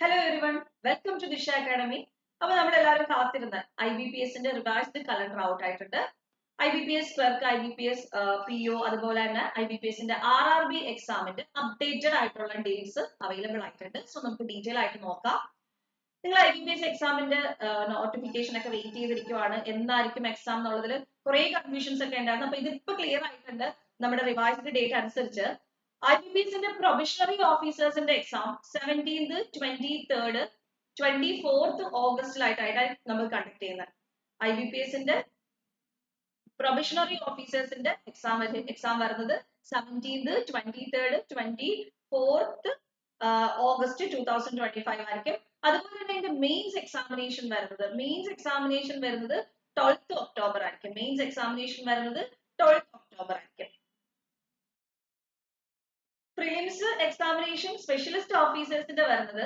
Hello everyone, welcome to Disha Academy. അപ്പോൾ നമ്മൾ എല്ലാവരും കാത്തിരുന്ന IBPSന്റെ റിവൈസ്ഡ് കലണ്ടർ ഔട്ട് ആയിട്ടുണ്ട്. IBPS ക്ലർക്ക്, IBPS PO അതുപോലെ തന്നെ IBPSന്റെ RRB എക്സാമിന്റെ അപ്ഡേറ്റഡ് ആയിട്ടുള്ള ഡേറ്റ്സ് അവൈലബിൾ ആയിട്ടുണ്ട്. സോ നമുക്ക് ഡീറ്റെയിൽ ആയിട്ട് നോക്കാം. നിങ്ങൾ IBPS എക്സാമിന്റെ നോട്ടിഫിക്കേഷൻ ഒക്കെ വെയിറ്റ് ചെയ്തിരിക്കുവാണ്. എന്നായിരിക്കും എക്സാം എന്നുള്ളതിൽ കുറെ കൺഫ്യൂഷൻസ് ഒക്കെ ഉണ്ടായിരുന്നു. അപ്പോൾ ഇതിപ്പോ ക്ലിയർ ആയിട്ടുണ്ട്. നമ്മുടെ റിവൈസ്ഡ് ഡേറ്റ് അനുസരിച്ച് IBPSന്റെ പ്രൊബഷണറി ഓഫീസേഴ്സിന്റെ എക്സാം 17th, 23rd, 24th ഓഗസ്റ്റിലായിട്ടാണ് നമ്മൾ കണ്ടക്ട് ചെയ്യുന്നത്. IBPSന്റെ പ്രൊബഷണറി ഓഫീസേഴ്സിന്റെ എക്സാം വരുന്നത് 17th, 23rd, 24th ഓഗസ്റ്റ് 2025 ആയിരിക്കും. അതുപോലെ തന്നെ ഇതിന്റെ മെയിൻസ് എക്സാമിനേഷൻ വരുന്നത് 12th ഒക്ടോബർ ആയിരിക്കും. മെയിൻസ് എക്സാമിനേഷൻ വരുന്നത് 12th ഒക്ടോബർ ആയിരിക്കും. പ്രിലിംസ് എക്സാമിനേഷൻ സ്പെഷ്യലിസ്റ്റ് ഓഫീസേഴ്സിന്റെ വരുന്നത്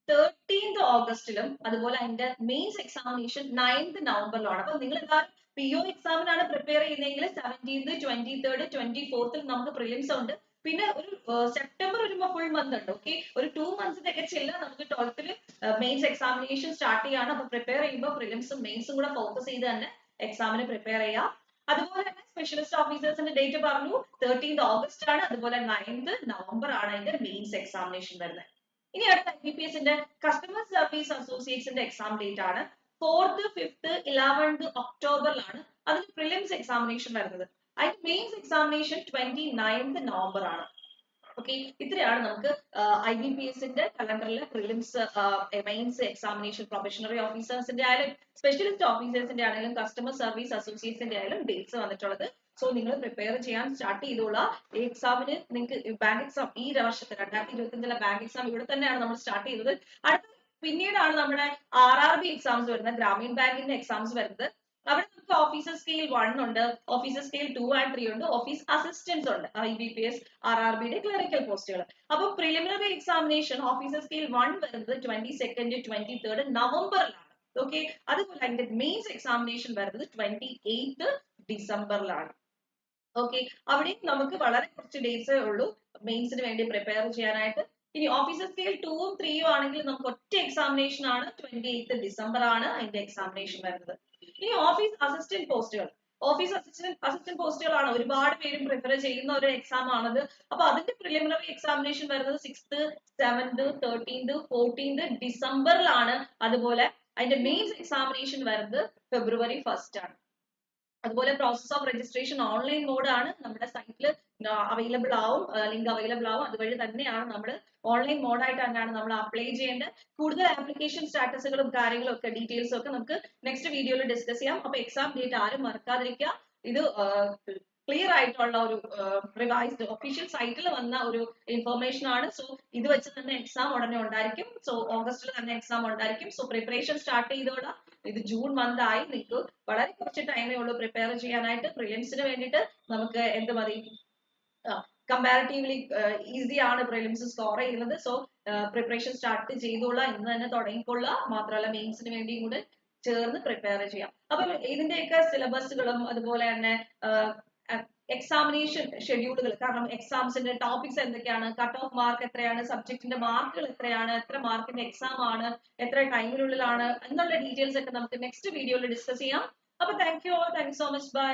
13th ഓഗസ്റ്റിലും അതുപോലെ അതിന്റെ മെയിൻസ് എക്സാമിനേഷൻ 9th നവംബറിലുമാണ്. അപ്പൊ നിങ്ങൾ എല്ലാവരും PO എക്സാമിനാണ് പ്രിപ്പയർ ചെയ്യുന്നതെങ്കിൽ 17th, 23rd, 24th നമുക്ക് പ്രിലിംസ് ഉണ്ട്. പിന്നെ ഒരു സെപ്റ്റംബർ വരുമ്പോൾ ഫുൾ മന്ത് ഉണ്ട്. ഓക്കെ, ഒരു 2 months തികച്ചില്ല. നമുക്ക് 12th മെയിൻസ് എക്സാമിനേഷൻ സ്റ്റാർട്ട് ചെയ്യാണ്. അപ്പൊ പ്രിപ്പയർ ചെയ്യുമ്പോൾ പ്രിലിംസും മെയിൻസും കൂടെ ഫോക്കസ് ചെയ്ത് തന്നെ എക്സാമിന് പ്രിപ്പയർ ചെയ്യാം. അതുപോലെ തന്നെ സ്പെഷ്യലിസ്റ്റ് ഓഫീസേഴ്സിന്റെ ഡേറ്റ് പറഞ്ഞു 13th ഓഗസ്റ്റ് ആണ്. അതുപോലെ 9th നവംബർ ആണ് അതിന്റെ മെയിൻസ് എക്സാമിനേഷൻ വരുന്നത്. ഇനി അടുത്ത IBPSന്റെ കസ്റ്റമർ സർവീസ് അസോസിയേറ്റ്സിന്റെ എക്സാം ഡേറ്റ് ആണ് 4th, 5th, 11th ഒക്ടോബറിലാണ് അതിന് പ്രിലിംസ് എക്സാമിനേഷൻ വരുന്നത്. അതിന്റെ മെയിൻസ് എക്സാമിനേഷൻ 29th നവംബർ ആണ്. ഓക്കെ, ഇത്രയാണ് നമുക്ക് IBPSന്റെ കലണ്ടറിൽ പ്രിലിംസ്, മെയിൻസ് എക്സാമിനേഷൻ പ്രൊബഷണറി ഓഫീസേഴ്സിന്റെ ആയാലും സ്പെഷ്യലിസ്റ്റ് ഓഫീസേഴ്സിന്റെ ആണെങ്കിലും കസ്റ്റമർ സർവീസ് അസോസിയേറ്റ്സിന്റെ ആയാലും ഡേറ്റ്സ് വന്നിട്ടുള്ളത്. സോ നിങ്ങൾ പ്രിപ്പയർ ചെയ്യാൻ സ്റ്റാർട്ട് ചെയ്തോളാം. ഈ എക്സാമിന് നിങ്ങൾക്ക് ബാങ്ക് എക്സാം ഈ വർഷത്തെ 2025 ബാങ്ക് എക്സാം ഇവിടെ തന്നെയാണ് നമ്മൾ സ്റ്റാർട്ട് ചെയ്തത്. അടുത്ത പിന്നീടാണ് നമ്മുടെ RRB എക്സാംസ് വരുന്നത്, ഗ്രാമീൺ ബാങ്കിന്റെ എക്സാംസ് വരുന്നത്. അവിടെ നമുക്ക് ഓഫീസർ സ്കെയിൽ 1 ഉണ്ട്, ഓഫീസർ സ്കെയിൽ 2 and 3 ഉണ്ട്, ഓഫീസ് അസിസ്റ്റൻസ് ഉണ്ട്. IBPS RRBയുടെ ക്ലറിക്കൽ പോസ്റ്റുകൾ. അപ്പൊ പ്രിലിമിനറി എക്സാമിനേഷൻ ഓഫീസർ സ്കെയിൽ 1 വരുന്നത് 22nd, 23rd നവംബറിലാണ്. ഓക്കെ, അതുപോലെ അതിന്റെ മെയിൻസ് എക്സാമിനേഷൻ വരുന്നത് 28th ഡിസംബറിലാണ്. ഓക്കെ, അവിടെയും നമുക്ക് വളരെ കുറച്ച് ഡേയ്സേ ഉള്ളൂ മെയിൻസിന് വേണ്ടി പ്രിപ്പയർ ചെയ്യാനായിട്ട്. ഇനി ഓഫീസർ സ്കെയിൽ 2ഉം 3ഉം ആണെങ്കിൽ നമുക്ക് ഒറ്റ എക്സാമിനേഷൻ ആണ്, 28th ഡിസംബർ ആണ് അതിന്റെ എക്സാമിനേഷൻ വരുന്നത്. ഇനി ഓഫീസ് അസിസ്റ്റന്റ് പോസ്റ്റുകൾ, അസിസ്റ്റന്റ് പോസ്റ്റുകളാണ് ഒരുപാട് പേരും പ്രിഫർ ചെയ്യുന്ന ഒരു എക്സാം ആണത്. അപ്പൊ അതിന്റെ പ്രിലിമിനറി എക്സാമിനേഷൻ വരുന്നത് 6th, 7th, 13th, 14th ഡിസംബറിലാണ്. അതുപോലെ അതിന്റെ മെയിൻസ് എക്സാമിനേഷൻ വരുന്നത് ഫെബ്രുവരി 1st ആണ്. അതുപോലെ process of registration online mode ആണ്, നമ്മുടെ സൈറ്റിൽ അവൈലബിൾ ആവും, ലിങ്ക് അവൈലബിൾ ആവും. അതുവഴി തന്നെയാണ് നമ്മൾ ഓൺലൈൻ മോഡായിട്ട് തന്നെയാണ് നമ്മൾ അപ്ലൈ ചെയ്യേണ്ടത്. കൂടുതൽ ആപ്ലിക്കേഷൻ സ്റ്റാറ്റസുകളും കാര്യങ്ങളും ഒക്കെ ഡീറ്റെയിൽസും ഒക്കെ നമുക്ക് നെക്സ്റ്റ് വീഡിയോയിൽ ഡിസ്കസ് ചെയ്യാം. അപ്പൊ എക്സാം ഡേറ്റ് ആരും മറക്കാതിരിക്കുക. ഇത് ക്ലിയർ ആയിട്ടുള്ള ഒരു റിവൈസ്ഡ് ഒഫീഷ്യൽ സൈറ്റിൽ വന്ന ഒരു ഇൻഫർമേഷൻ ആണ്. സോ ഇത് വെച്ച് തന്നെ എക്സാം ഉടനെ ഉണ്ടായിരിക്കും. സോ ഓഗസ്റ്റിൽ തന്നെ എക്സാം ഉണ്ടായിരിക്കും. സോ പ്രിപ്പറേഷൻ സ്റ്റാർട്ട് ചെയ്തോളാം. ഇത് ജൂൺ മന്ത് ആയി, നിങ്ങൾക്ക് വളരെ കുറച്ച് ടൈമേ ഉള്ളൂ പ്രിപ്പയർ ചെയ്യാനായിട്ട്. പ്രിലിംസിന് വേണ്ടിയിട്ട് നമുക്ക് എന്ത് മതി, കമ്പാരിറ്റീവ്ലി ഈസി ആണ് പ്രിലിംസ് സ്കോർ ചെയ്യുന്നത്. സോ പ്രിപ്പറേഷൻ സ്റ്റാർട്ട് ചെയ്തോളാം, ഇന്ന് തന്നെ തുടങ്ങിക്കൊള്ളാം. മാത്രമല്ല മെയിൻസിന് വേണ്ടിയും കൂടെ ചേർന്ന് പ്രിപ്പയർ ചെയ്യാം. അപ്പം ഇതിന്റെയൊക്കെ സിലബസുകളും അതുപോലെ തന്നെ എക്സാമിനേഷൻ ഷെഡ്യൂളുകൾ, കാരണം എക്സാംസിന്റെ ടോപ്പിക്സ് എന്തൊക്കെയാണ്, കട്ട് ഓഫ് മാർക്ക് എത്രയാണ്, സബ്ജക്റ്റിന്റെ മാർക്കുകൾ എത്രയാണ്, എത്ര മാർക്കിന്റെ എക്സാം ആണ്, എത്ര ടൈമിനുള്ളിലാണ് എന്നുള്ള ഡീറ്റെയിൽസ് ഒക്കെ നമുക്ക് നെക്സ്റ്റ് വീഡിയോയിൽ ഡിസ്കസ് ചെയ്യാം. അപ്പൊ thank you so much, by.